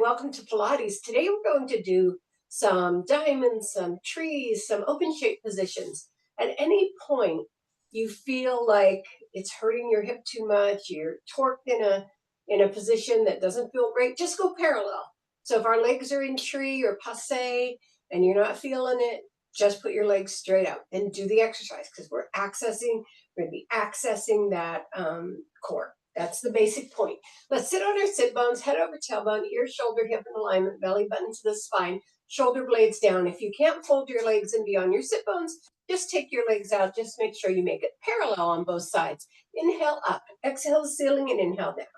welcome to Pilates. Today we're going to do some diamonds, some trees, some open shape positions. At any point you feel like it's hurting your hip too much, you're torqued in a position that doesn't feel great, just go parallel. So if our legs are in tree or passe and you're not feeling it, just put your legs straight out and do the exercise because we're going to be accessing that core. That's the basic point. Let's sit on our sit bones, head over tailbone, ear, shoulder, hip in alignment, belly button to the spine, shoulder blades down. If you can't fold your legs and be on your sit bones, just take your legs out. Just make sure you make it parallel on both sides. Inhale up, exhale the ceiling and inhale down.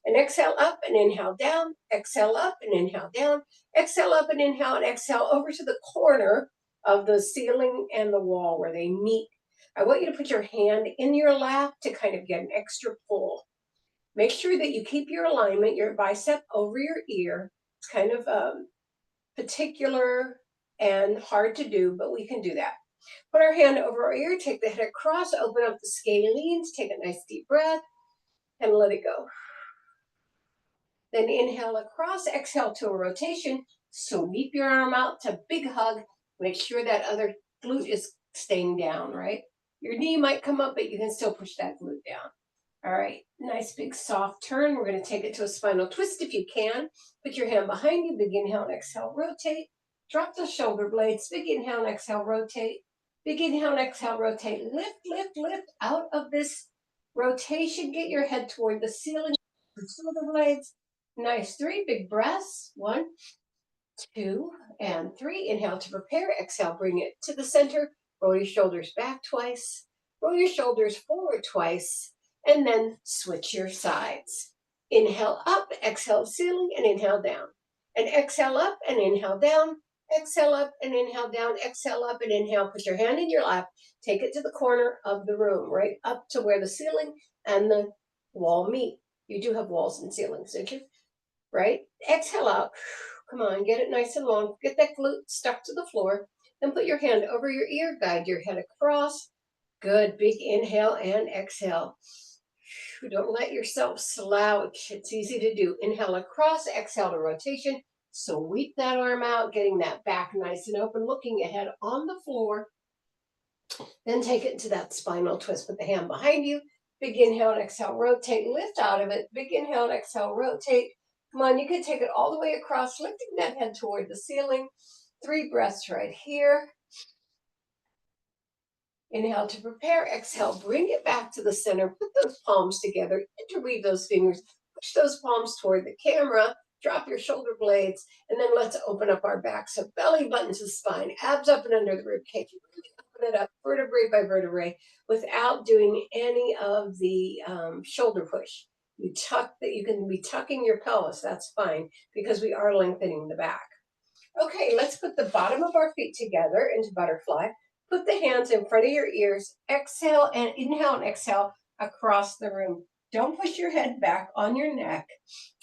And exhale up and inhale down, exhale up and inhale down, exhale up and exhale over to the corner of the ceiling and the wall where they meet. I want you to put your hand in your lap to kind of get an extra pull. Make sure that you keep your alignment, your bicep over your ear. It's kind of particular and hard to do, but we can do that. Put our hand over our ear, take the head across, open up the scalenes, take a nice deep breath, and let it go. Then inhale across, exhale to a rotation. Sweep your arm out to big hug. Make sure that other glute is staying down, right? Your knee might come up, but you can still push that glute down. All right, nice big soft turn. We're going to take it to a spinal twist if you can. Put your hand behind you, big inhale and exhale, rotate. Drop the shoulder blades, big inhale and exhale, rotate. Big inhale and exhale, rotate. Lift, lift, lift out of this rotation. Get your head toward the ceiling, the shoulder blades. Nice, 3 big breaths. 1, 2, and 3. Inhale to prepare. Exhale, bring it to the center. Roll your shoulders back twice. Roll your shoulders forward twice. And then switch your sides. Inhale up, exhale ceiling, and inhale down. And exhale up and inhale down. Exhale up and inhale down. Exhale up and inhale. Put your hand in your lap. Take it to the corner of the room, right up to where the ceiling and the wall meet. You do have walls and ceilings, don't you? Right? Exhale out. Come on, get it nice and long. Get that glute stuck to the floor. Then put your hand over your ear. Guide your head across. Good. Big inhale and exhale. Don't let yourself slouch. It's easy to do. Inhale across, exhale to rotation. Sweep that arm out, getting that back nice and open, looking ahead on the floor. Then take it to that spinal twist. Put the hand behind you. Big inhale and exhale, rotate, lift out of it. Big inhale and exhale, rotate. Come on, you can take it all the way across, lifting that head toward the ceiling. 3 breaths right here. Inhale to prepare, exhale, bring it back to the center, put those palms together, interweave those fingers, push those palms toward the camera, drop your shoulder blades, and then let's open up our back. So belly button to spine, abs up and under the rib cage. Really open it up vertebrae by vertebrae without doing any of the shoulder push. You can be tucking your pelvis, that's fine, because we are lengthening the back. Okay, let's put the bottom of our feet together into butterfly. Put the hands in front of your ears. Exhale and inhale and exhale across the room. Don't push your head back on your neck.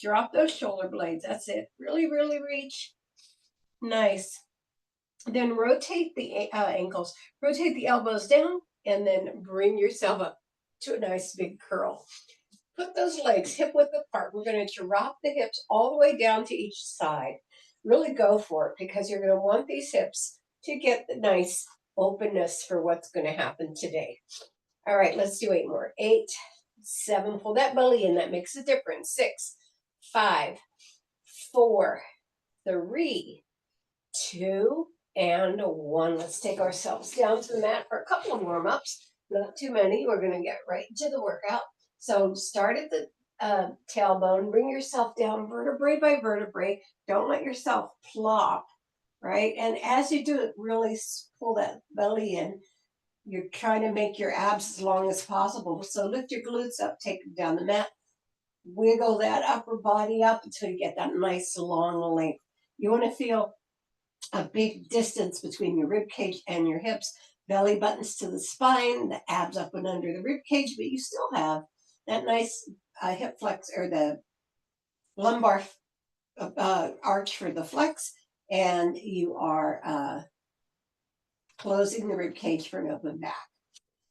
Drop those shoulder blades. That's it. Really, really reach. Nice. Then rotate the ankles. Rotate the elbows down and then bring yourself up to a nice big curl. Put those legs hip width apart. We're going to drop the hips all the way down to each side. Really go for it because you're going to want these hips to get the nice openness for what's going to happen today. All right, let's do 8 more. 8, 7, pull that belly in. That makes a difference. 6, 5, 4, 3, 2, and 1. Let's take ourselves down to the mat for a couple of warm-ups. Not too many. We're going to get right into the workout. So start at the tailbone. Bring yourself down vertebrae by vertebrae. Don't let yourself plop, right? And as you do it, really pull that belly in. You're trying to make your abs as long as possible. So lift your glutes up, take them down the mat. Wiggle that upper body up until you get that nice long length. You want to feel a big distance between your rib cage and your hips. Belly buttons to the spine, the abs up and under the rib cage, but you still have that nice hip flex or the lumbar arch for the flex, and you are closing the rib cage for an open back.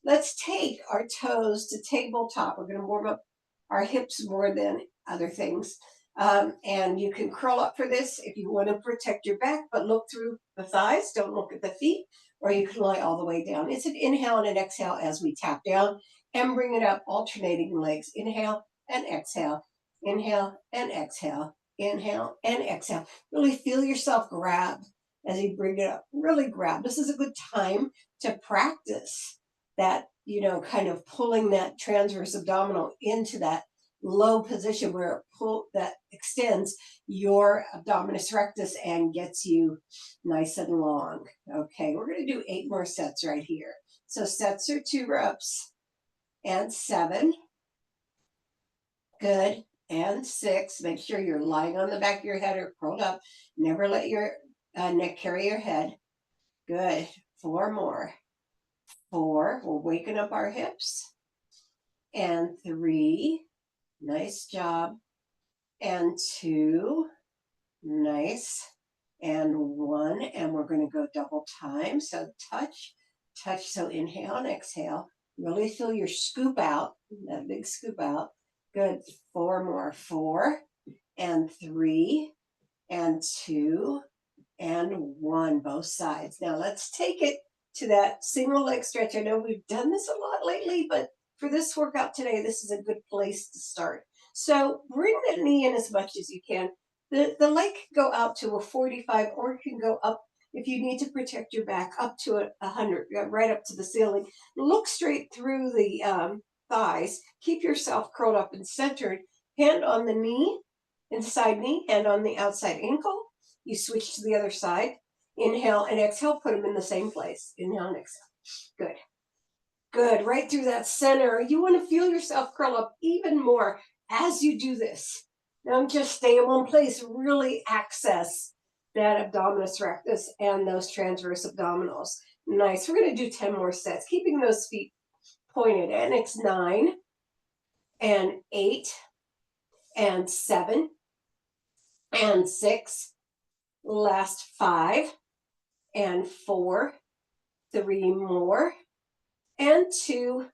Let's take our toes to tabletop. We're going to warm up our hips more than other things. And you can curl up for this if you want to protect your back, but look through the thighs, don't look at the feet, or you can lie all the way down. It's an inhale and an exhale as we tap down and bring it up, alternating legs. Inhale and exhale, inhale and exhale, inhale and exhale. Really feel yourself grab as you bring it up. Really grab. This is a good time to practice that, kind of pulling that transverse abdominal into that low position where that extends your abdominis rectus and gets you nice and long. Okay, we're going to do 8 more sets right here. So sets are 2 reps and 7. Good. And 6. Make sure you're lying on the back of your head or curled up. Never let your neck carry your head. Good. 4 more. 4. We're waking up our hips. And 3. Nice job. And 2. Nice. And 1. And we're going to go double time. So touch, touch. So inhale and exhale. Really feel your scoop out, that big scoop out. Good. 4 more. 4 and 3 and 2 and 1, both sides. Now let's take it to that single leg stretch. I know we've done this a lot lately, but for this workout today, this is a good place to start. So bring the knee in as much as you can. The leg can go out to a 45, or it can go up, if you need to protect your back, up to 100, right up to the ceiling. Look straight through the thighs. Keep yourself curled up and centered. Hand on the knee, inside knee, hand on the outside ankle. You switch to the other side. Inhale and exhale. Put them in the same place. Inhale and exhale. Good. Good. Right through that center. You want to feel yourself curl up even more as you do this. Don't just stay in one place. Really access that abdominis rectus and those transverse abdominals. Nice. We're going to do 10 more sets, keeping those feet pointed. And it's 9 and 8 and 7 and 6. Last 5 and 4, 3 more, and 2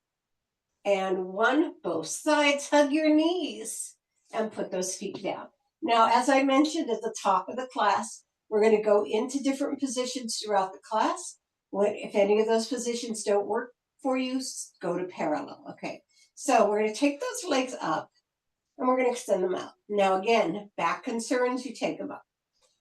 and 1. Both sides, hug your knees and put those feet down. Now, as I mentioned at the top of the class, we're going to go into different positions throughout the class. If any of those positions don't work for you, go to parallel. Okay, so we're going to take those legs up and we're going to extend them out. Now, again, back concerns, you take them up.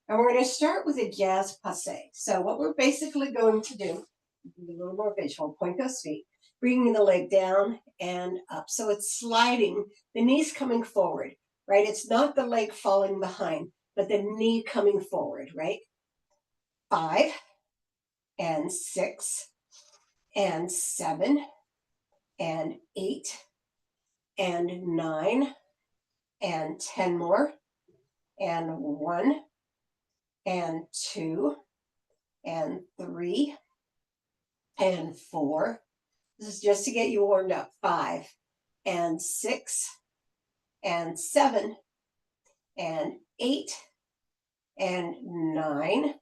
And we're going to start with a jazz passe. So what we're basically going to do, a little more visual, point those feet, bringing the leg down and up. So it's sliding, the knee's coming forward, right? It's not the leg falling behind, but the knee coming forward, right? 5 and 6 and 7 and 8 and 9 and 10 more and 1 and 2 and 3 and 4. This is just to get you warmed up. 5 and 6 and 7 and 8 and 9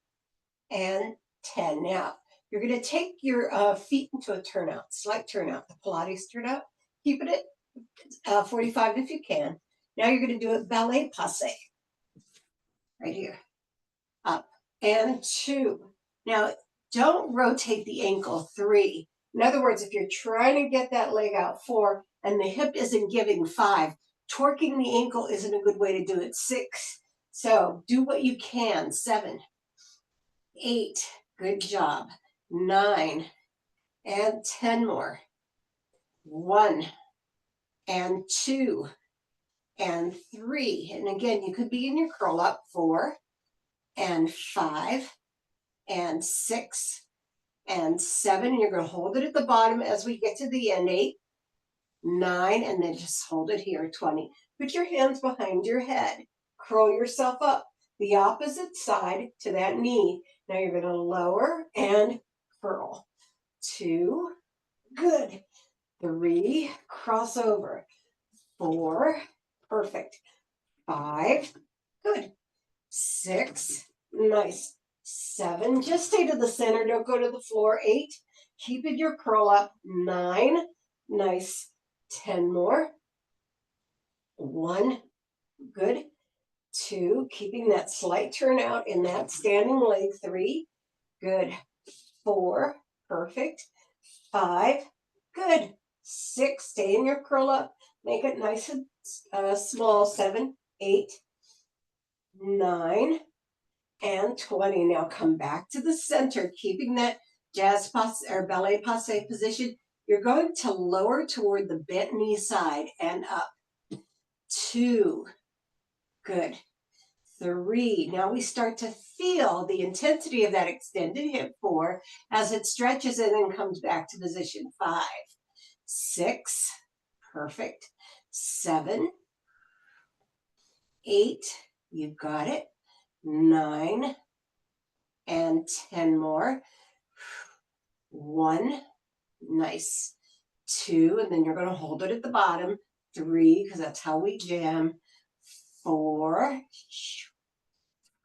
and 10. Now, you're going to take your feet into a turnout, slight turnout, the Pilates turnout. Keep it at 45 if you can. Now you're going to do a ballet passe. Right here. Up and 2. Now, don't rotate the ankle. 3. In other words, if you're trying to get that leg out, 4, and the hip isn't giving, 5, torquing the ankle isn't a good way to do it. 6. So do what you can. 7, 8, good job. 9 and 10 more. 1 and 2 and 3. And again, you could be in your curl up. 4 and 5 and 6 and 7, and you're going to hold it at the bottom as we get to the end. 8, 9, and then just hold it here. 20. Put your hands behind your head. Curl yourself up the opposite side to that knee. Now you're going to lower and curl. 2, good. 3, cross over. 4, perfect. 5, good. 6, nice. 7, just stay to the center, don't go to the floor. 8, keep it your curl up. 9, nice. 10 more. 1, good. 2, keeping that slight turnout in that standing leg. 3, good. 4, perfect. 5, good. 6, stay in your curl up. Make it nice and small. 7, 8, 9, and 20. Now come back to the center, keeping that jazz passe or ballet passe position. You're going to lower toward the bent knee side and up. 2, good. 3, now we start to feel the intensity of that extended hip. 4, as it stretches and then comes back to position. 5, 6, perfect. 7, 8, you got it. 9, and 10 more. 1, nice. 2, and then you're going to hold it at the bottom. 3, because that's how we jam. 4,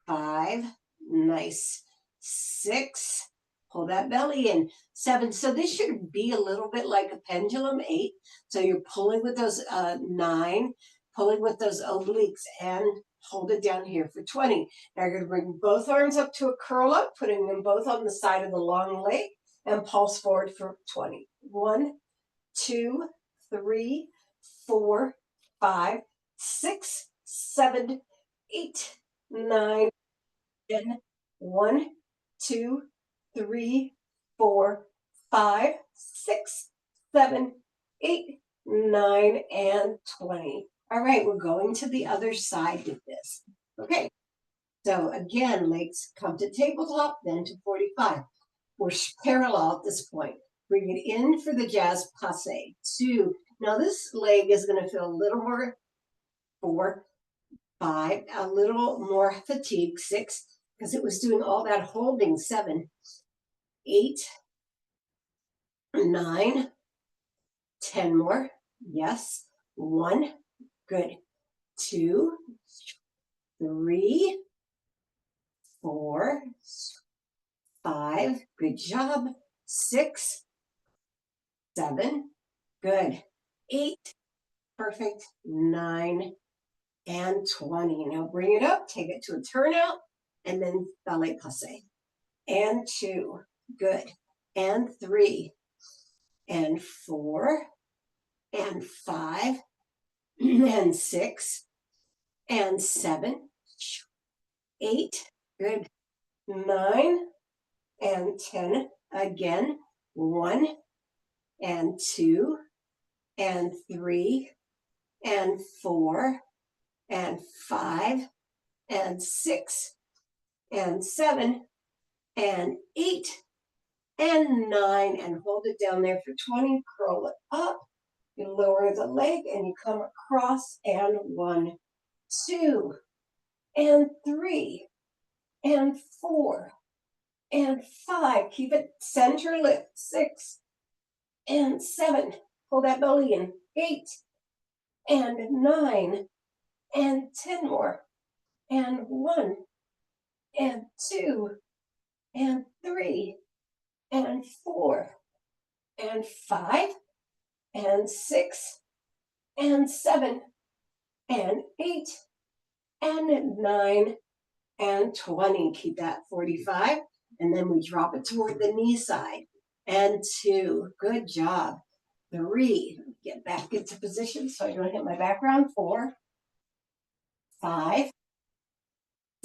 5, nice. 6, pull that belly in. 7, so this should be a little bit like a pendulum. 8, so you're pulling with those 9, pulling with those obliques, and hold it down here for 20. Now you're going to bring both arms up to a curl up, putting them both on the side of the long leg, and pulse forward for 20. 1, 2, 3, 4, 5, 6, 7, 8, 9, 10. 1, 2, 3, 4, 5, 6, 7, 8, 9, and 20. All right, we're going to the other side with this. Okay, so again, legs come to tabletop, then to 45. We're parallel at this point. Bring it in for the jazz passe. 2. Now this leg is going to feel a little more. 4, 5, a little more fatigue. 6, because it was doing all that holding. 7, 8, 9, 10 more. Yes. 1, good. 2, 3, 4, 5, good job. 6, 7, good. 8, perfect. 9, and 20. Now bring it up, take it to a turnout, and then ballet passe. And 2, good. And 3, and 4, and 5, and 6, and 7, 8, good. 9, and 10, again. 1, and 2, and 3, and 4, and 5, and 6, and 7, and 8, and 9, and hold it down there for 20. Curl it up. You lower the leg and you come across, and 1, 2, and 3, and 4, and 5. Keep it center lift. 6, and 7. Pull that belly in. 8, and 9, and 10 more. And 1, and 2, and 3, and 4, and 5, and 6, and 7, and 8, and 9, and 20. Keep that. 45. And then we drop it toward the knee side. And 2. Good job. 3. Get back into position so I don't hit my background. 4, 5,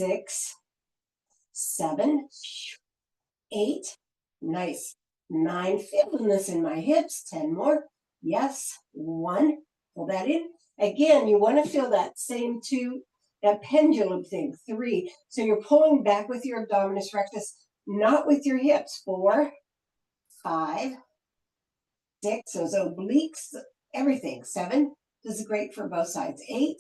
6, 7, 8. Nice. 9. Feeling this in my hips. 10 more. Yes. 1. Pull that in. Again, you want to feel that same 2, that pendulum thing. 3. So you're pulling back with your abdominis rectus, not with your hips. 4, 5, 6. Those obliques, everything. 7. This is great for both sides. 8,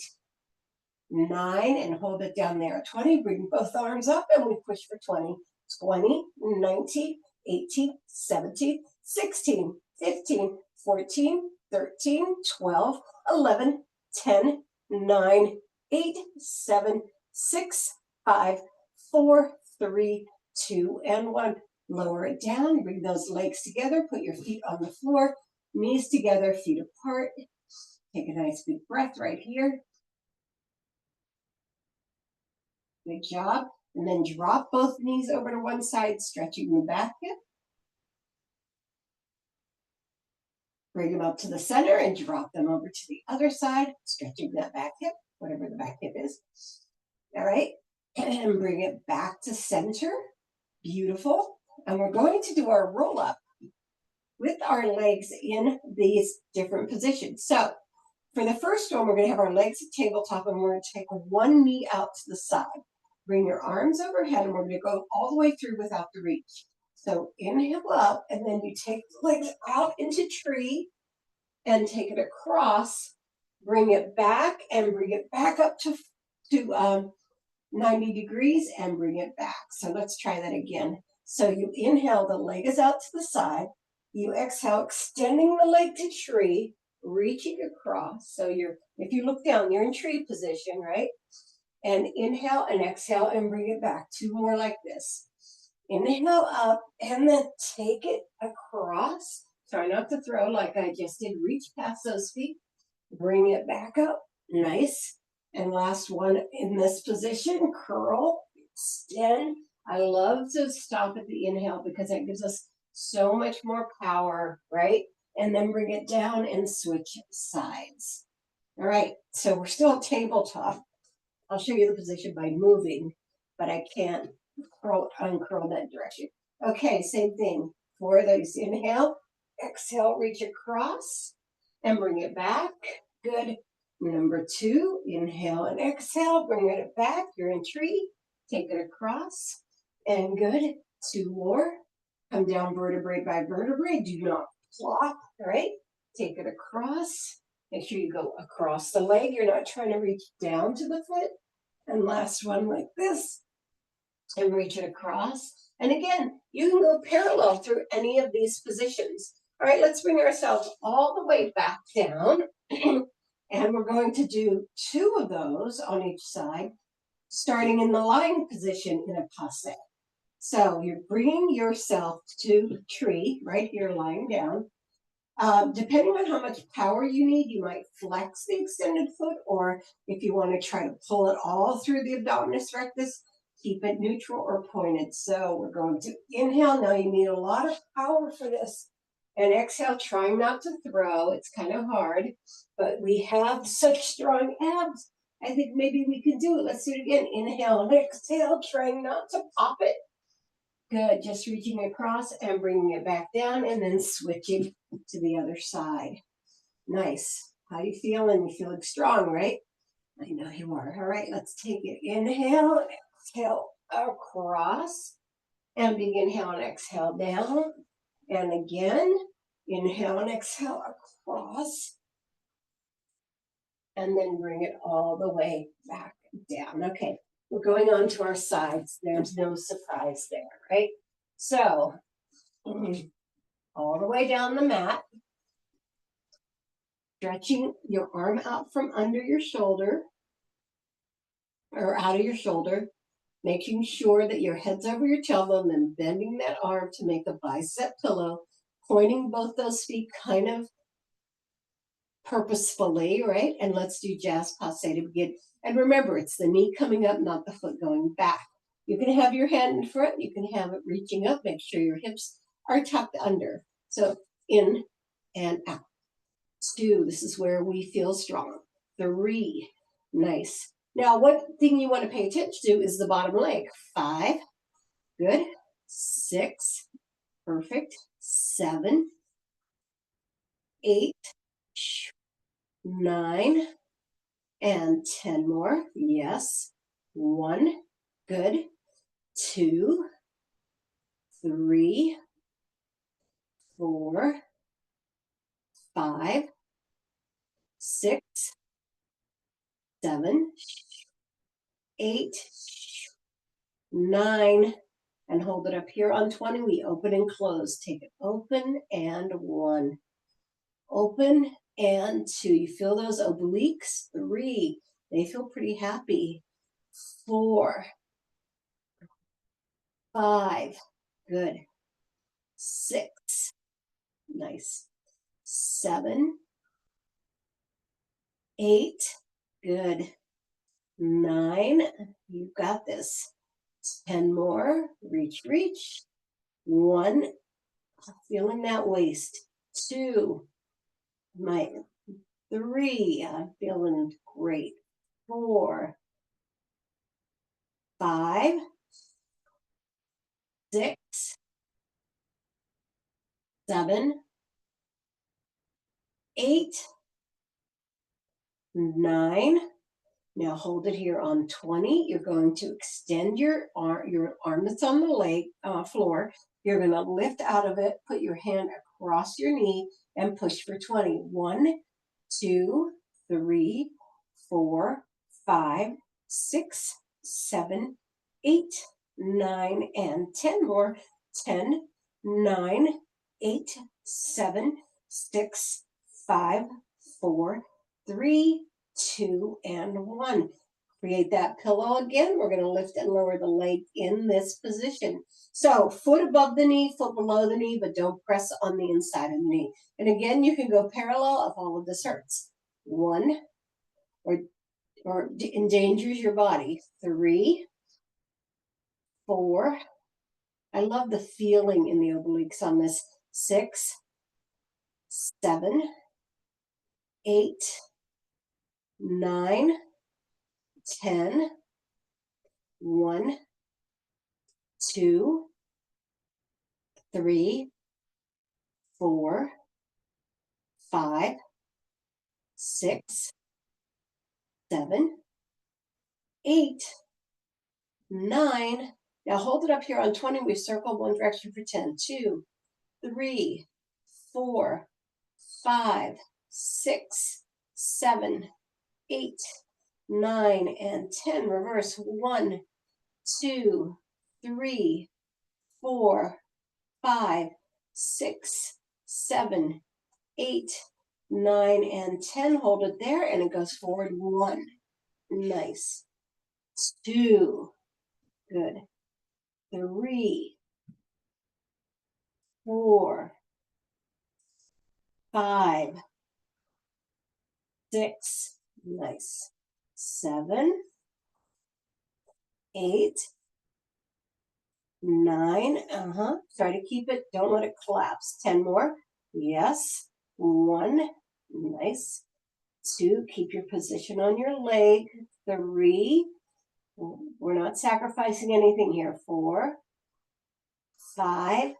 9, and hold it down there. 20. Bring both arms up and we push for 20. 20, 19, 18, 17, 16, 15, 14, 13, 12, 11, 10, 9, 8, 7, 6, 5, 4, 3, 2, and 1. Lower it down. Bring those legs together. Put your feet on the floor. Knees together, feet apart. Take a nice big breath right here. Good job. And then drop both knees over to one side, stretching the back hip. Bring them up to the center and drop them over to the other side, stretching that back hip, whatever the back hip is. All right. And bring it back to center. Beautiful. And we're going to do our roll up with our legs in these different positions. So for the first one, we're going to have our legs at tabletop and we're going to take one knee out to the side. Bring your arms overhead and we're going to go all the way through without the reach. So inhale up and then you take the legs out into tree and take it across. Bring it back and bring it back up to 90 degrees and bring it back. So let's try that again. So you inhale, the leg is out to the side. You exhale, extending the leg to tree, reaching across. So if you look down, you're in tree position, right? And inhale and exhale and bring it back. Two more like this. Inhale up and then take it across. Try not to throw like I just did. Reach past those feet. Bring it back up. Nice. And last one in this position, curl, extend. I love to stop at the inhale because that gives us so much more power, right? And then bring it down and switch sides. All right, so we're still at tabletop. I'll show you the position by moving, but I can't uncurl that direction. Okay, same thing. For those, inhale, exhale, reach across and bring it back. Good. Number two, inhale and exhale, bring it back. You're in tree. Take it across. And good. Two more. Come down vertebrae by vertebrae. Do not flop, all right? Take it across. Make sure you go across the leg. You're not trying to reach down to the foot. And last one like this. And reach it across. And again, you can go parallel through any of these positions. All right, let's bring ourselves all the way back down. And we're going to do two of those on each side, starting in the lying position in a passe. So you're bringing yourself to tree, right here, lying down. Depending on how much power you need, you might flex the extended foot, or if you want to try to pull it all through the abdominis rectus, keep it neutral or pointed. So we're going to inhale. Now you need a lot of power for this. And exhale, trying not to throw. It's kind of hard, but we have such strong abs. I think maybe we can do it. Let's do it again. Inhale and exhale, trying not to pop it. Good, just reaching across and bringing it back down and then switching to the other side. Nice. How you feeling? You feeling strong, right? I know you are. All right, let's take it. Inhale and exhale across. And big inhale and exhale down. And again, inhale and exhale across. And then bring it all the way back down. Okay, we're going on to our sides. There's no surprise there, right? So, all the way down the mat. Stretching your arm out from under your shoulder or out of your shoulder, making sure that your head's over your tailbone, and then bending that arm to make a bicep pillow, pointing both those feet kind of purposefully, right? And let's do jazz passe to begin. And remember, it's the knee coming up, not the foot going back. You can have your hand in front, you can have it reaching up, make sure your hips are tucked under. So in and out. 2, this is where we feel strong. 3, nice. Now, one thing you want to pay attention to is the bottom leg. 5, good. 6, perfect. 7, 8, 9, and 10 more. Yes. 1, good. 2, 3, 4, 5, 6, 7, 8, 9, and hold it up here on 20. We open and close. Take it open and 1. Open and 2. You feel those obliques? 3. They feel pretty happy. 4. 5. Good. 6. Nice. 7. 8. Good. 9. You've got this. 10 more. Reach, reach. 1. Feeling that waist. 2. My 3. I'm feeling great. 4. 5. 6. 7. 8. 9. Now hold it here on 20. You're going to extend your arm that's on the leg floor. You're going to lift out of it, put your hand across your knee, and push for 20. 1, 2, 3, 4, 5, 6, 7, 8, 9, and 10 more. 10, 9, 8, 7, 6, 5, 4, 3, 2, and 1. Create that pillow again. We're going to lift and lower the leg in this position. So foot above the knee, foot below the knee, but don't press on the inside of the knee. And again, you can go parallel if all of this hurts. 1, or endangers your body. 3, 4. I love the feeling in the obliques on this. 6, 7, 8, 9, 10, 1, 2, 3, 4, 5, 6, 7, 8, 9. Now hold it up here on 20. We circle one direction for 10. 2, 3, 4, 5, 6, 7, 8, 9, and 10. Reverse. 1, 2, 3, 4, 5, 6, 7, 8, 9, and 10. Hold it there, and it goes forward. 1. Nice. 2. Good. 3, 4, 5, 6. Nice. 7, 8, 9. Try to keep it. Don't let it collapse. 10 more. Yes. 1. Nice. 2. Keep your position on your leg. 3. We're not sacrificing anything here. 4, 5,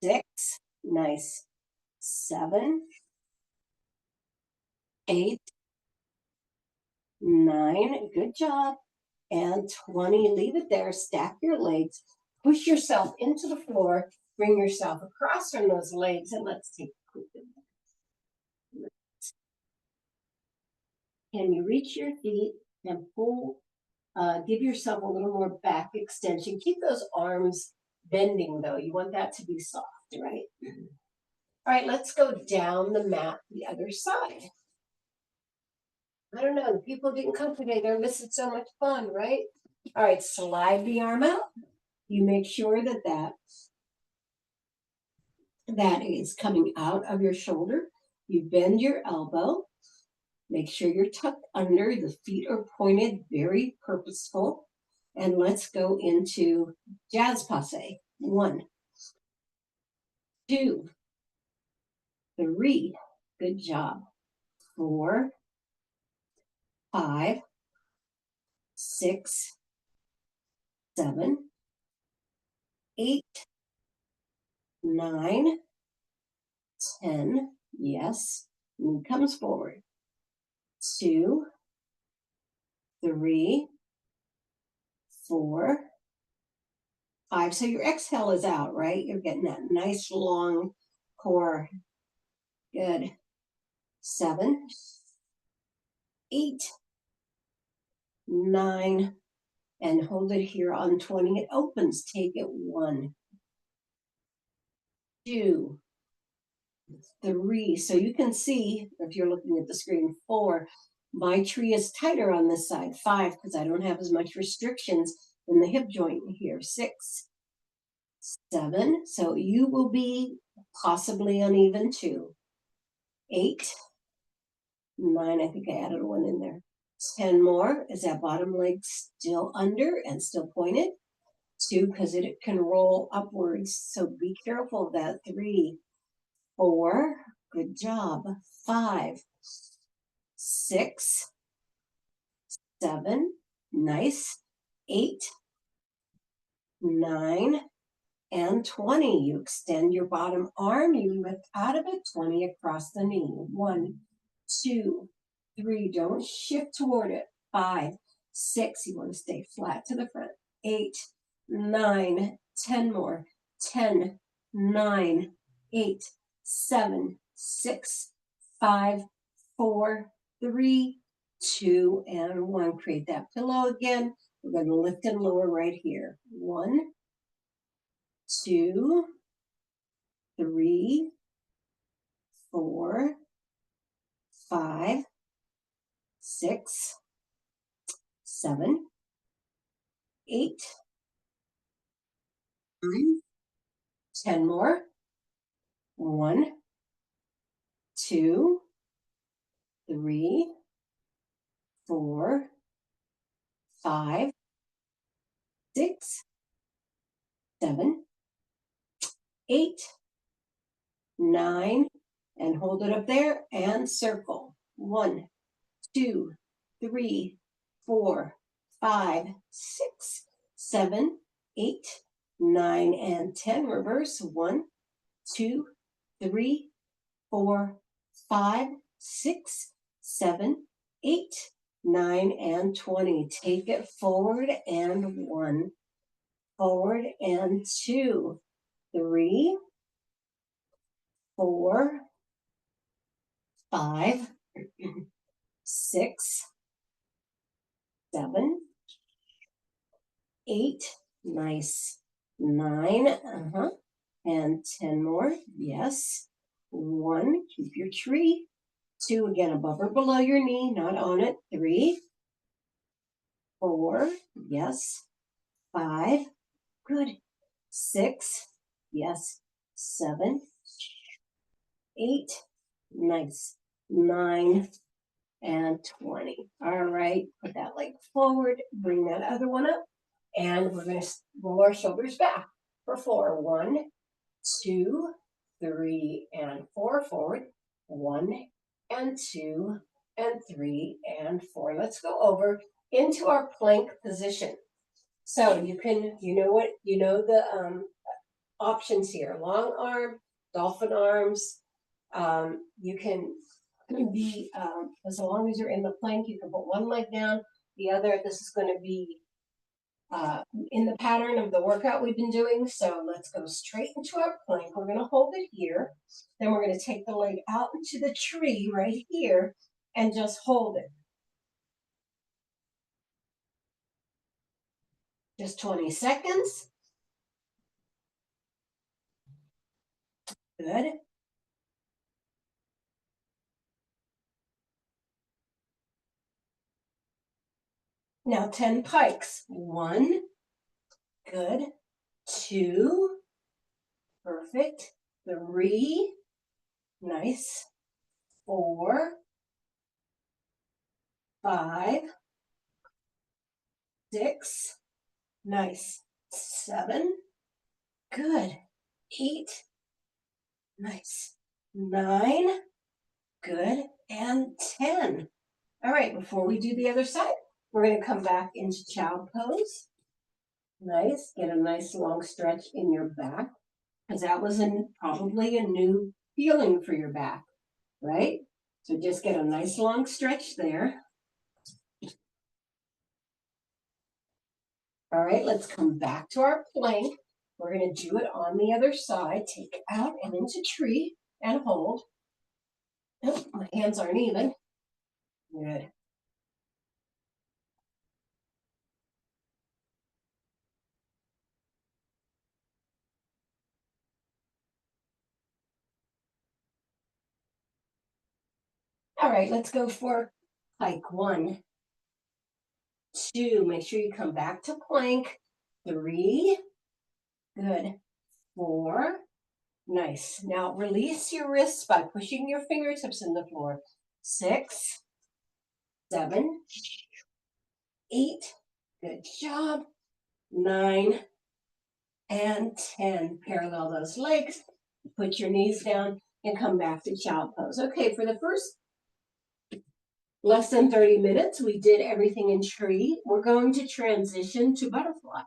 6. Nice. 7, 8, 9. Good job. And 20. Leave it there. Stack your legs. Push yourself into the floor. Bring yourself across from those legs. And let's take a quick look. Can you reach your feet and pull? Give yourself a little more back extension. Keep those arms bending, though. You want that to be soft, right? All right, let's go down the mat the other side. I don't know. The people didn't come today. They're missing so much fun, right? All right, slide the arm out. You make sure that is coming out of your shoulder. You bend your elbow. Make sure you're tucked under. The feet are pointed, very purposeful. And let's go into jazz passe. 1, 2, 3. Good job. 4, 5, 6, 7, 8, 9, 10. Yes. And comes forward. 2, 3, 4, 5. So your exhale is out, right? You're getting that nice long core. Good. 7, 8, 9, and hold it here on 20. It opens. Take it. 1, 2, 3. So you can see, if you're looking at the screen, 4. My tree is tighter on this side. 5, because I don't have as much restrictions in the hip joint here. 6, 7. So you will be possibly uneven too. 8, 9. I think I added 1 in there. 10 more. Is that bottom leg still under and still pointed? 2, because it can roll upwards. So be careful of that. 3, 4. Good job. 5, 6, 7. Nice. 8, 9, and 20. You extend your bottom arm, you lift out of it, 20 across the knee. 1, 2, 3. Don't shift toward it. 5, 6. You want to stay flat to the front. 8, 9, 10 more. 10, 9, 8, 7, 6, 5, 4, 3, 2, and 1. Create that pillow again. We're going to lift and lower right here. 1, 2, 3, 4, 5, 6, 7, 8, 9, 10 more. 1, 2, 3, 4, 5, 6, 7, 8, 9, and hold it up there and circle. 1, 2, 3, 4, 5, 6, 7, 8, 9, and 10. Reverse. 1, 2, 3, 4, 5, 6, 7, 8, 9, and 20. Take it forward and 1, forward and 2, 3, 4, 5, 6, 7, 8. Nice. 9. And 10 more. Yes. 1. Keep your tree. 2. Again, above or below your knee, not on it. 3, 4. Yes. 5. Good. 6. Yes. 7, 8. Nice. 9 and 20. All right. Put that leg forward. Bring that other one up. And we're going to roll our shoulders back for 4. 1, 2, 3, and 4. Forward. 1 and 2 and 3 and 4. Let's go over into our plank position. So you can, the options here: long arm, dolphin arms. You can be, as long as you're in the plank, you can put one leg down, the other. This is going to be in the pattern of the workout we've been doing. So let's go straight into our plank. We're going to hold it here. Then we're going to take the leg out into the tree right here and just hold it. Just 20 seconds. Good. Now 10 pikes. 1. Good. 2. Perfect. 3. Nice. 4. 5. 6. Nice. 7. Good. 8. Nice. 9. Good. And 10. All right, before we do the other side, we're going to come back into child pose. Nice. Get a nice long stretch in your back, because that was probably a new feeling for your back, right? So just get a nice long stretch there. All right, let's come back to our plank. We're going to do it on the other side. Take it out and into tree and hold. Oh, my hands aren't even. Good. All right, let's go for plank. 1, 2. Make sure you come back to plank. 3. Good. 4. Nice. Now release your wrists by pushing your fingertips in the floor. 6. 7, 8, good job, 9, and 10. Parallel those legs, put your knees down, and come back to child pose. Okay, for the first less than 30 minutes, we did everything in tree. We're going to transition to butterfly.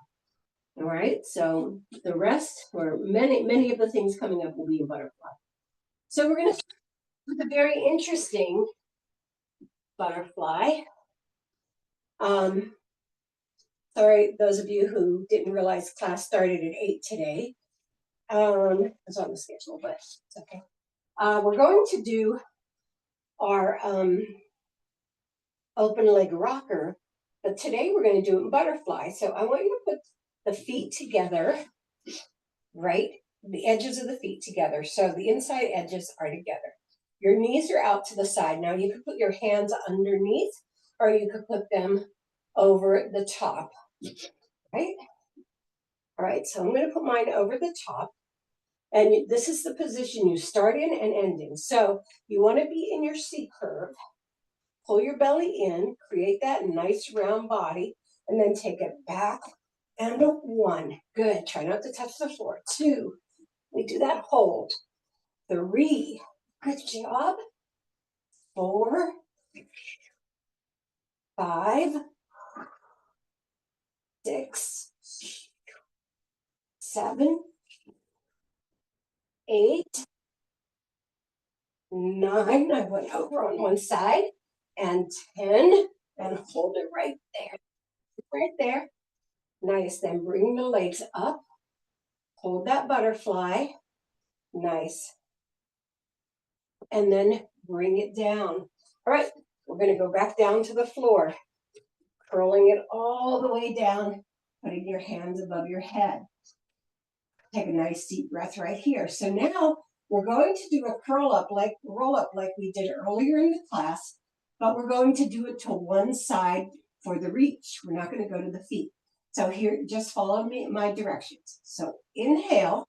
All right, so the rest, or many of the things coming up will be a butterfly. So we're going to start with a very interesting butterfly. Sorry, those of you who didn't realize class started at 8 today. It's on the schedule, but it's okay. We're going to do our open leg rocker, but today we're going to do it in butterfly. So I want you to put the feet together, right? The edges of the feet together. So the inside edges are together. Your knees are out to the side. Now you could put your hands underneath, or you could put them over the top, right? All right, so I'm going to put mine over the top. And this is the position you start in and end in. So you want to be in your C curve. Pull your belly in, create that nice round body, and then take it back and 1. Good. Try not to touch the floor. 2. We do that hold. 3. Good job. 4. 5. 6. 7. 8. 9. I went over on one side. And 10. And hold it right there. Right there. Nice. Then bring the legs up. Hold that butterfly. Nice. And then bring it down. All right. We're going to go back down to the floor. Curling it all the way down. Putting your hands above your head. Take a nice deep breath right here. So now we're going to do a roll up like we did earlier in the class, but we're going to do it to one side for the reach. We're not going to go to the feet. So here, just follow me my directions. So inhale,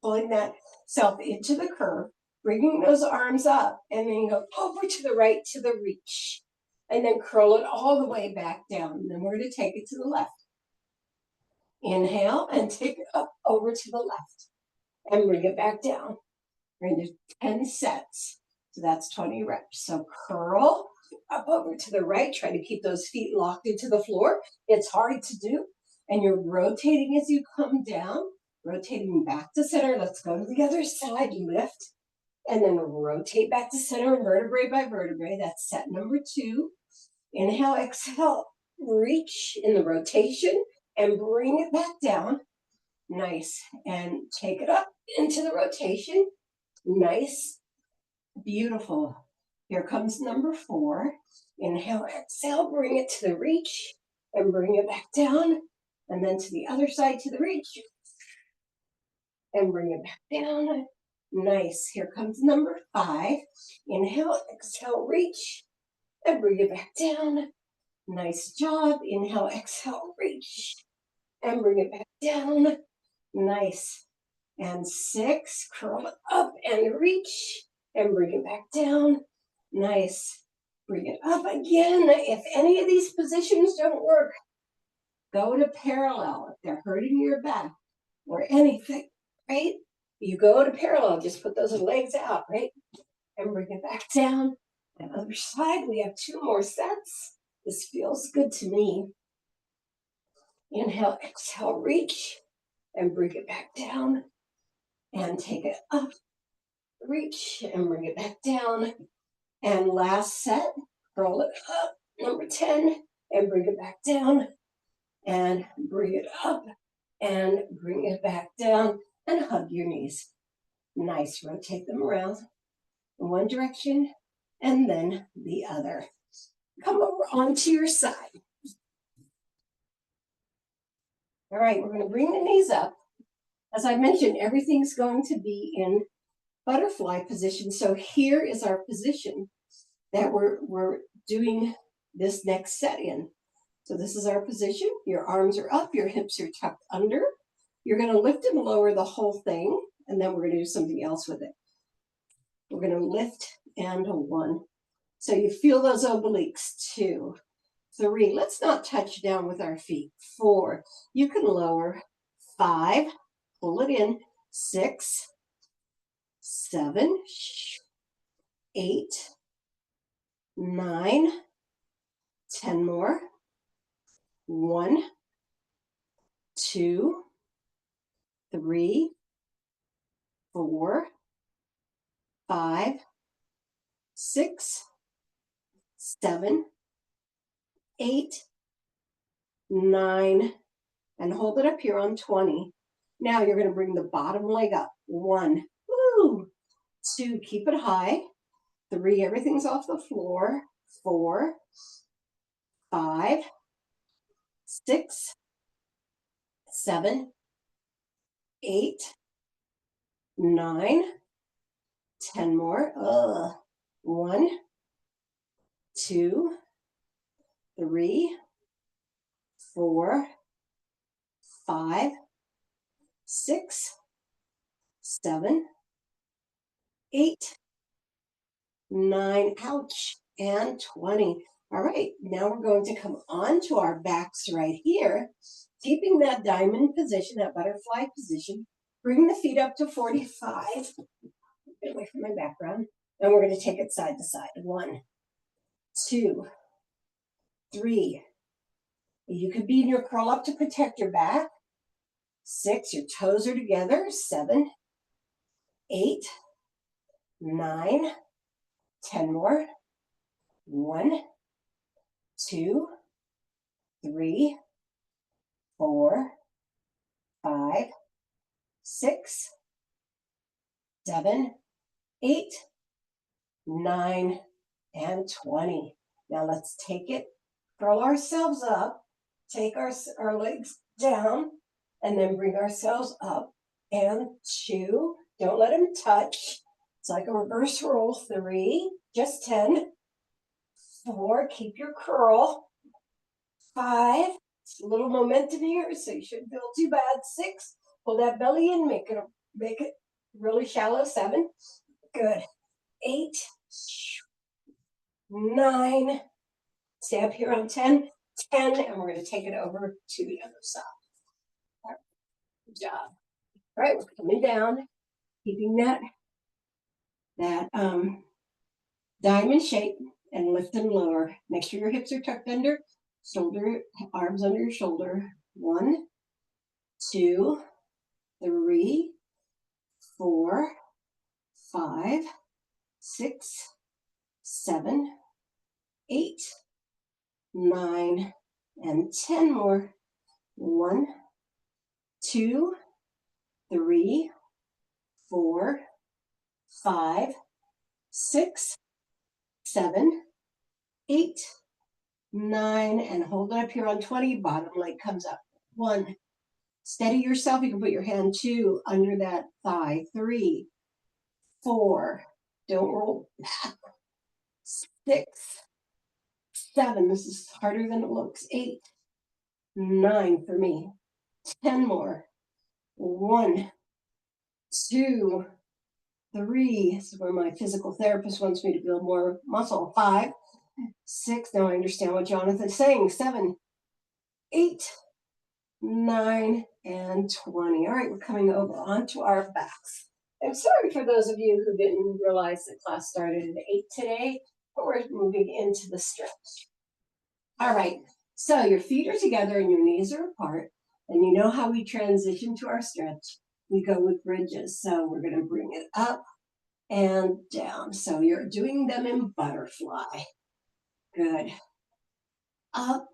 pulling that self into the curve, bringing those arms up, and then go over to the right to the reach. And then curl it all the way back down. And then we're going to take it to the left. Inhale and take it up over to the left. And bring it back down. We're going to do 10 sets. So that's 20 reps. So curl up over to the right. Try to keep those feet locked into the floor. It's hard to do. And you're rotating as you come down, rotating back to center. Let's go to the other side. Lift. And then rotate back to center, vertebrae by vertebrae. That's set number 2. Inhale, exhale, reach in the rotation and bring it back down. Nice. And take it up into the rotation. Nice. Beautiful. Here comes number 4. Inhale, exhale, bring it to the reach and bring it back down. And then to the other side to the reach and bring it back down. Nice. Here comes number 5. Inhale, exhale, reach and bring it back down. Nice job. Inhale, exhale, reach and bring it back down. Nice. And 6, curl it up and reach and bring it back down. Nice. Bring it up again. If any of these positions don't work, go to parallel. If they're hurting your back or anything, right? You go to parallel, just put those legs out, right? And bring it back down. And other side, we have 2 more sets. This feels good to me. Inhale, exhale, reach and bring it back down. And take it up, reach, and bring it back down. And last set, roll it up, number 10, and bring it back down. And bring it up, and bring it back down, and hug your knees. Nice, rotate them around in one direction, and then the other. Come over onto your side. All right, we're going to bring the knees up. As I mentioned, everything's going to be in butterfly position. So here is our position that we're doing this next set in. So this is our position. Your arms are up, your hips are tucked under. You're going to lift and lower the whole thing, and then we're going to do something else with it. We're going to lift and 1. So you feel those obliques. 2, 3. Let's not touch down with our feet. 4. You can lower. 5. Pull it in. 6, 7, 8, 9, 10 more. 1, 2, 3, 4, 5, 6, 7, 8, 9, and hold it up here on 20. Now you're going to bring the bottom leg up. 1, woo, 2, keep it high. 3, everything's off the floor. 4, 5, 6, 7, 8, 9, 10 more. 1, 2, 3, 4, 5, 6, 7, 8, 9, ouch, and 20. All right, now we're going to come onto our backs right here, keeping that diamond position, that butterfly position. Bring the feet up to 45. Get away from my background. And we're going to take it side to side. 1, 2, 3. You could be in your curl up to protect your back. 6, your toes are together. 7, 8, 9, 10 more. 1, 2, 3, 4, 5, 6, 7, 8, 9, and 20. Now let's take it, curl ourselves up, take our legs down, and then bring ourselves up. And 2, don't let them touch. It's like a reverse roll. 3, just 10. 4, keep your curl. 5, a little momentum here, so you shouldn't feel too bad. 6, pull that belly in, make it really shallow. 7, good. 8, 9, stay up here on 10, and we're going to take it over to the other side. All right, good job. All right, we're coming down, keeping that diamond shape, and lift and lower. Make sure your hips are tucked under, arms under your shoulder. 1, 2, 3, 4, 5, 6, 7, 8, 9, and 10 more. 1, 2, 3, 4, 5, 6, 7, 8, 9, and hold it up here on 20. Bottom leg comes up. 1, steady yourself. You can put your hand 2 under that thigh. 3, 4, don't roll back. 6, 7, this is harder than it looks. 8, 9 for me. 10 more. 1, 2, 3. This is where my physical therapist wants me to build more muscle. 5, 6. Now I understand what Jonathan's saying. 7, 8, 9, and 20. All right, we're coming over onto our backs. I'm sorry for those of you who didn't realize the class started at 8 today, but we're moving into the stretch. All right, so your feet are together and your knees are apart, and you know how we transition to our stretch. We go with bridges, so we're going to bring it up and down. So you're doing them in butterfly. Good. Up,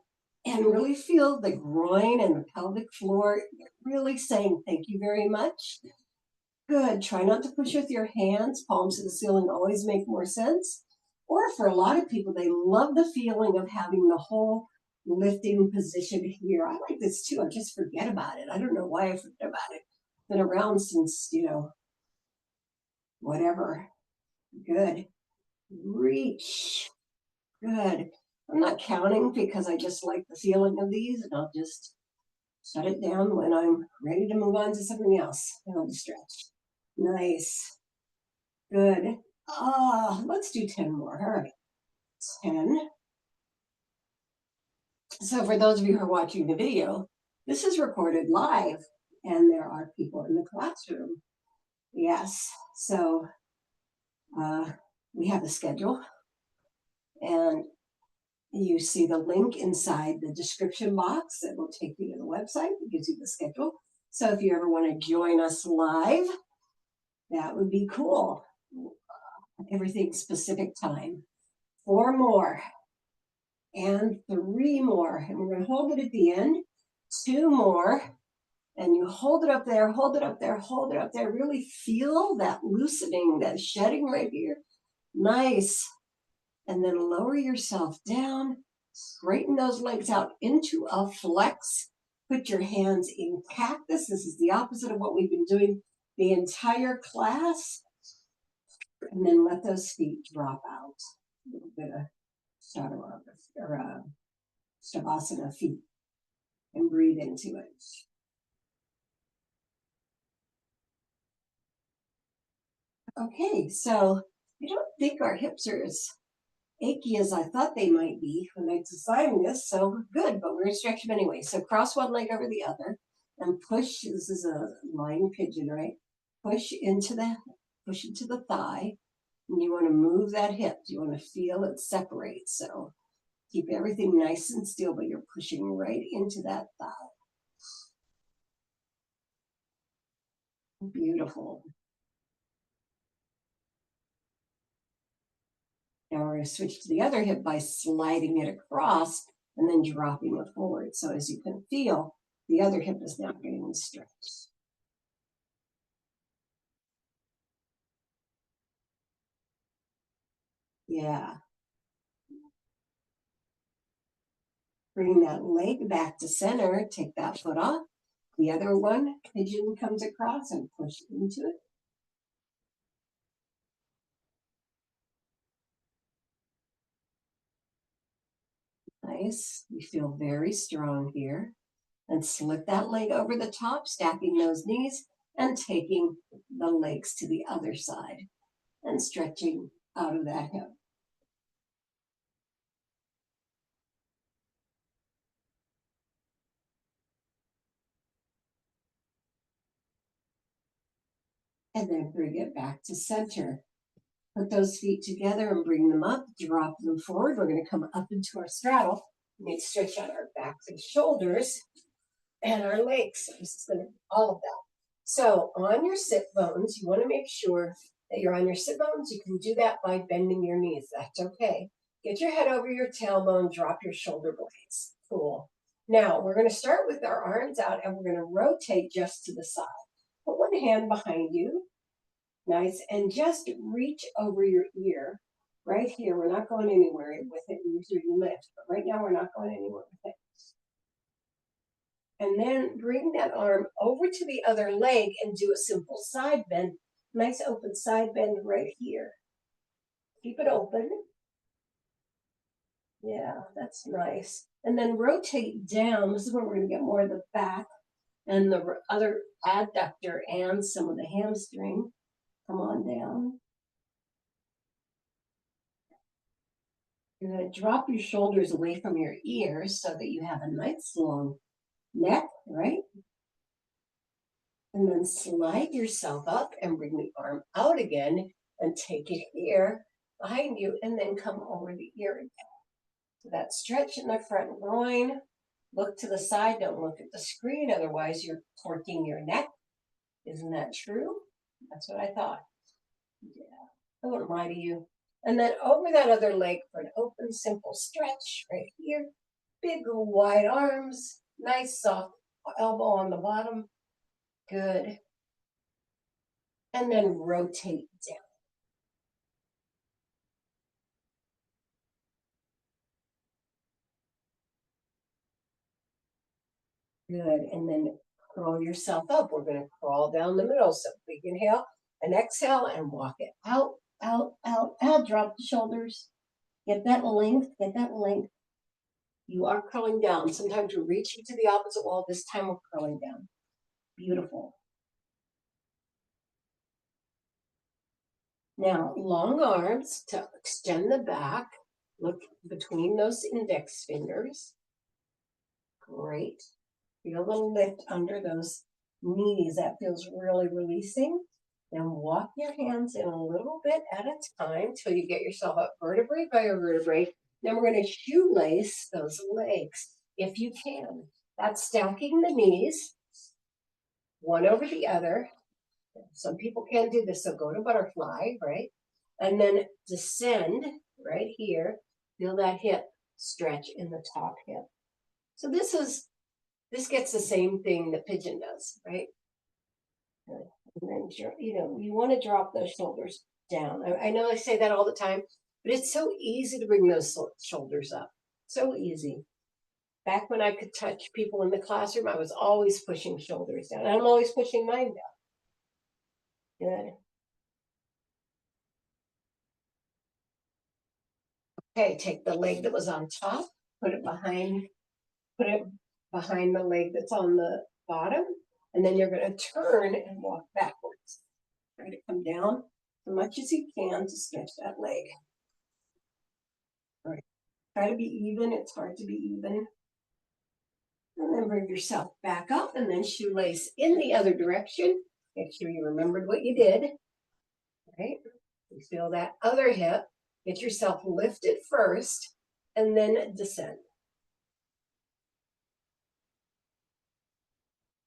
and really feel the groin and the pelvic floor really saying thank you very much. Good. Try not to push with your hands. Palms to the ceiling always make more sense. Or for a lot of people, they love the feeling of having the whole lifting position here. I like this too. I just forget about it. I don't know why I forget about it. Been around since, whatever. Good. Reach. Good. I'm not counting because I just like the feeling of these, and I'll just shut it down when I'm ready to move on to something else. And I'll stretch. Nice. Good. Let's do 10 more. All right. 10. So for those of you who are watching the video, this is recorded live and there are people in the classroom. Yes, so we have the schedule and you see the link inside the description box that will take you to the website. It gives you the schedule. So if you ever want to join us live, that would be cool. Everything specific time. 4 more and 3 more. And we're going to hold it at the end. 2 more. And you hold it up there, hold it up there, hold it up there. Really feel that loosening, that shedding right here. Nice. And then lower yourself down. Straighten those legs out into a flex. Put your hands in cactus. This is the opposite of what we've been doing the entire class. And then let those feet drop out. A little bit of Shavasana feet. And breathe into it. Okay, so I don't think our hips are as achy as I thought they might be when I designed this, so good, but we're going to stretch them anyway. So cross one leg over the other and push. This is a lying pigeon, right? Push into the thigh, and you want to move that hip. You want to feel it separate. So keep everything nice and still, but you're pushing right into that thigh. Beautiful. Now we're going to switch to the other hip by sliding it across and then dropping it forward. So as you can feel, the other hip is now getting stretched. Yeah. Bring that leg back to center. Take that foot off. The other one, pigeon comes across and push into it. Nice. You feel very strong here. And slip that leg over the top, stacking those knees and taking the legs to the other side and stretching out of that hip. And then bring it back to center. Put those feet together and bring them up, drop them forward. We're going to come up into our straddle. We need to stretch out our backs and shoulders and our legs. So this is going to be all of that. So on your sit bones, you want to make sure that you're on your sit bones. You can do that by bending your knees. That's okay. Get your head over your tailbone, drop your shoulder blades. Cool. Now we're going to start with our arms out and we're going to rotate just to the side. Put one hand behind you. Nice. And just reach over your ear right here. We're not going anywhere with it. Usually you lift, but right now we're not going anywhere with it. And then bring that arm over to the other leg and do a simple side bend. Nice open side bend right here. Keep it open. Yeah, that's nice. And then rotate down. This is where we're going to get more of the back and the other adductor and some of the hamstring. Come on down. You're going to drop your shoulders away from your ears so that you have a nice long neck, right? And then slide yourself up and bring the arm out again and take it here behind you and then come over the ear again. So that stretch in the front groin. Look to the side, don't look at the screen, otherwise you're torquing your neck. Isn't that true? That's what I thought. Yeah, I wouldn't lie to you. And then over that other leg for an open, simple stretch right here. Big wide arms, nice soft elbow on the bottom. Good. And then rotate down. Good. And then curl yourself up. We're going to crawl down the middle. So big inhale and exhale and walk it out, out, out, out. Drop the shoulders. Get that length. Get that length. You are curling down. Sometimes we're reaching to the opposite wall. This time we're curling down. Beautiful. Now, long arms to extend the back. Look between those index fingers. Great. Feel the lift under those knees. That feels really releasing. Then walk your hands in a little bit at a time till you get yourself up vertebrae by vertebrae. Then we're going to shoelace those legs if you can. That's stacking the knees one over the other. Some people can't do this, so go to butterfly, right? And then descend right here. Feel that hip stretch in the top hip. So this gets the same thing the pigeon does, right? And then, you want to drop those shoulders down. I know I say that all the time, but it's so easy to bring those shoulders up. So easy. Back when I could touch people in the classroom, I was always pushing shoulders down. I'm always pushing mine down. Good. Okay, take the leg that was on top, put it behind the leg that's on the bottom, and then you're going to turn and walk backwards. Try to come down as much as you can to stretch that leg. All right. Try to be even. It's hard to be even. And then bring yourself back up and then shoelace in the other direction. Make sure you remembered what you did. Right? You feel that other hip. Get yourself lifted first and then descend.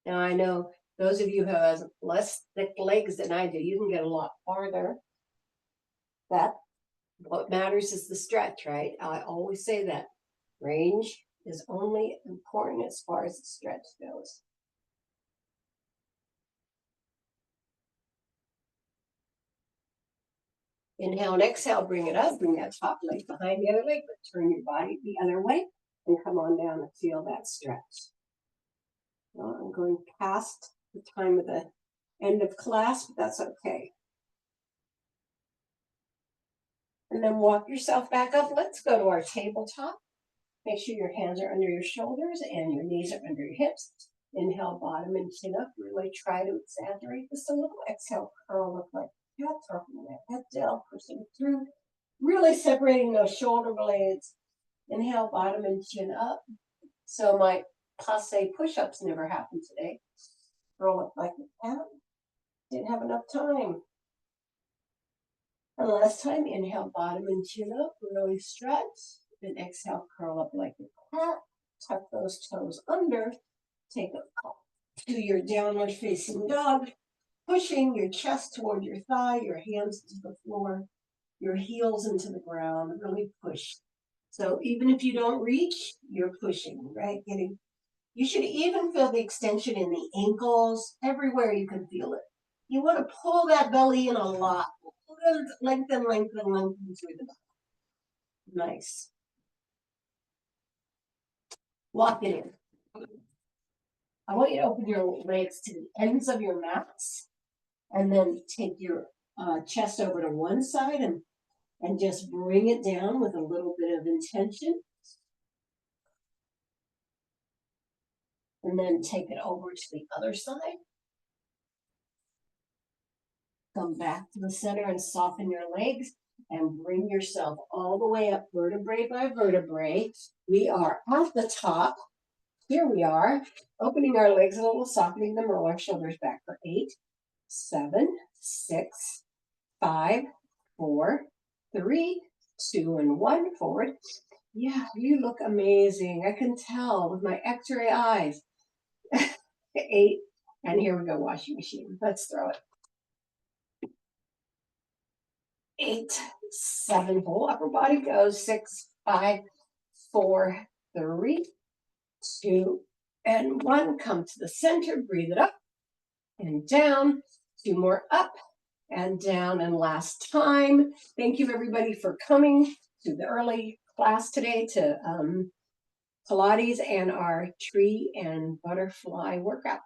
Now I know those of you who have less thick legs than I do, you can get a lot farther. What matters is the stretch, right? I always say that. Range is only important as far as the stretch goes. Inhale and exhale, bring it up, bring that top leg behind the other leg, but turn your body the other way and come on down and feel that stretch. Well, I'm going past the time of the end of class, but that's okay. And then walk yourself back up. Let's go to our tabletop. Make sure your hands are under your shoulders and your knees are under your hips. Inhale, bottom and chin up. Really try to exaggerate this a little. Exhale, curl up like that, talking that head down, pushing through. Really separating those shoulder blades. Inhale, bottom and chin up. So my passe push-ups never happened today. Roll up like that. Didn't have enough time. And last time, inhale, bottom and chin up. Really stretch. Then exhale, curl up like a cat. Tuck those toes under. Take up to your downward facing dog. Pushing your chest toward your thigh, your hands to the floor, your heels into the ground. Really push. So even if you don't reach, you're pushing, right? You should even feel the extension in the ankles, everywhere you can feel it. You want to pull that belly in a lot. Lengthen, lengthen, lengthen through the back. Nice. Lock it in. I want you to open your legs to the ends of your mats and then take your chest over to one side and just bring it down with a little bit of intention. And then take it over to the other side. Come back to the center and soften your legs and bring yourself all the way up vertebrae by vertebrae. We are at the top. Here we are, opening our legs a little, softening them, roll our shoulders back for 8, 7, 6, 5, 4, 3, 2, and 1. Forward. Yeah, you look amazing. I can tell with my x-ray eyes. 8, and here we go, washing machine. Let's throw it. 8, 7, whole upper body goes. 6, 5, 4, 3, 2, and 1. Come to the center, breathe it up and down. 2 more up and down, and last time. Thank you everybody for coming to the early class today, to Pilates and our tree and butterfly workout.